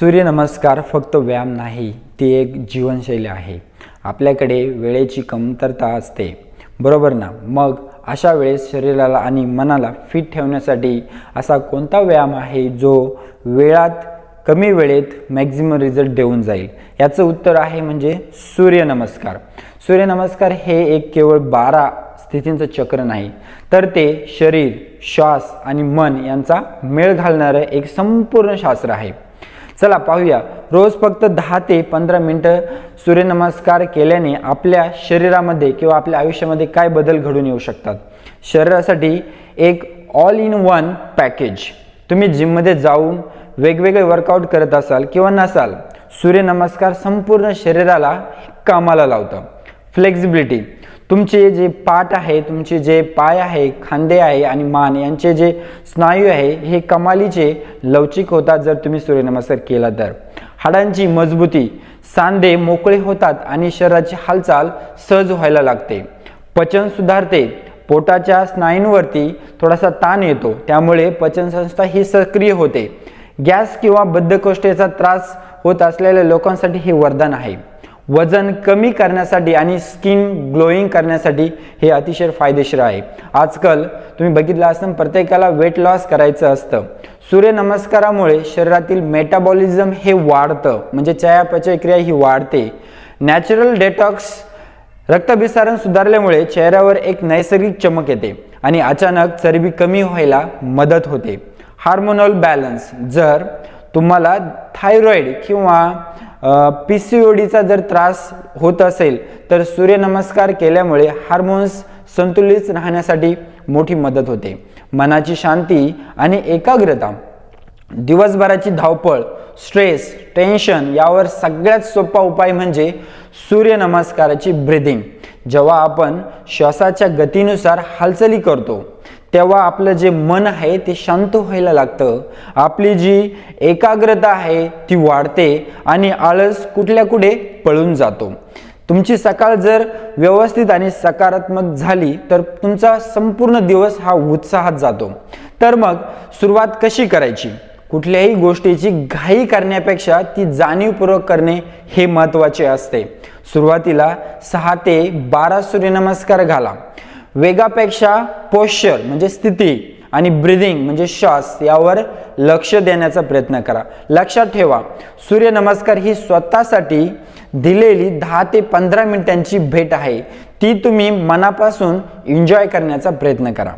सूर्यनमस्कार फक्त व्यायाम नाही, ती एक जीवनशैली आहे. आपल्याकडे वेळेची कमतरता असते, बरोबर ना? मग अशा वेळेस शरीराला आणि मनाला फिट ठेवण्यासाठी असा कोणता व्यायाम आहे जो कमी वेळेत मॅक्झिमम रिझल्ट देऊन जाईल? याचं उत्तर आहे म्हणजे सूर्यनमस्कार. सूर्यनमस्कार हे एक केवळ 12 स्थितींचं चक्र नाही, तर ते शरीर, श्वास आणि मन यांचा मेळ घालणारं एक संपूर्ण शास्त्र आहे. चला पाहूया. रोज फक्त 10 ते 15 मिनिटं सूर्यनमस्कार केल्याने आपल्या शरीरामध्ये किंवा आपल्या आयुष्यामध्ये काय बदल घडून येऊ शकतात. शरीरासाठी एक ऑल इन वन पॅकेज. तुम्ही जिममध्ये जाऊन वेगवेगळे वर्कआउट करत असाल किंवा नसाल, सूर्यनमस्कार संपूर्ण शरीराला कामाला लावतं. फ्लेक्झिबिलिटी, तुमचे जे पाठ आहे, तुमचे जे पाय आहे, खांदे आहे आणि मान यांचे जे स्नायू आहे हे कमालीचे लवचिक होतात जर तुम्ही सूर्यनमस्कार केला तर. हाडांची मजबूती, सांधे मोकळे होतात आणि शरीराची हालचाल सहज व्हायला लागते. पचन सुधारते, पोटाच्या स्नायूंवरती थोडासा ताण येतो, त्यामुळे पचनसंस्था ही सक्रिय होते. गॅस किंवा बद्धकोष्ठतेचा त्रास होत असलेल्या लोकांसाठी हे वरदान आहे. वजन कमी करण्यासाठी आणि स्किन ग्लोईंग करण्यासाठी हे अतिशय फायदेशीर आहे. आजकाल तुम्ही बघितलं असेल, प्रत्येकाला वेट लॉस करायचं असतं. सूर्यनमस्कारामुळे शरीरातील मेटाबॉलिझम हे वाढतं, म्हणजे चयापचय क्रिया ही वाढते. नॅचरल डेटॉक्स, रक्तभिसरण सुधारल्यामुळे चेहऱ्यावर एक नैसर्गिक चमक येते आणि अचानक चरबी कमी व्हायला मदत होते. हार्मोनल बॅलन्स, जर तुम्हाला थायरॉइड किंवा PCODचा जर त्रास होत असेल तर सूर्यनमस्कार केल्यामुळे हार्मोन्स संतुलित राहण्यासाठी मोठी मदत होते. मनाची शांती आणि एकाग्रता, दिवसभराची धावपळ, स्ट्रेस, टेन्शन यावर सगळ्यात सोपा उपाय म्हणजे सूर्यनमस्काराची ब्रीदिंग. जेव्हा आपण श्वासाच्या गतीनुसार हालचाली करतो तेव्हा आपलं जे मन आहे ते शांत व्हायला लागतं. आपली जी एकाग्रता आहे ती वाढते आणि आळस कुठल्या कुठे पळून जातो. तुमची सकाळ जर व्यवस्थित आणि सकारात्मक झाली तर तुमचा संपूर्ण दिवस हा उत्साहात जातो. तर मग सुरुवात कशी करायची? कुठल्याही गोष्टीची घाई करण्यापेक्षा ती जाणीवपूर्वक करणे हे महत्त्वाचे असते. सुरुवातीला 6 ते 12 सूर्यनमस्कार घाला. वेगापेक्षा पोश्चर म्हणजे स्थिती आणि ब्रीदिंग म्हणजे श्वास यावर लक्ष देण्याचा प्रयत्न करा. लक्षात ठेवा, सूर्यनमस्कार ही स्वतःसाठी दिलेली 10 ते 15 मिनिटांची भेट आहे. ती तुम्ही मनापासून एन्जॉय करण्याचा प्रयत्न करा.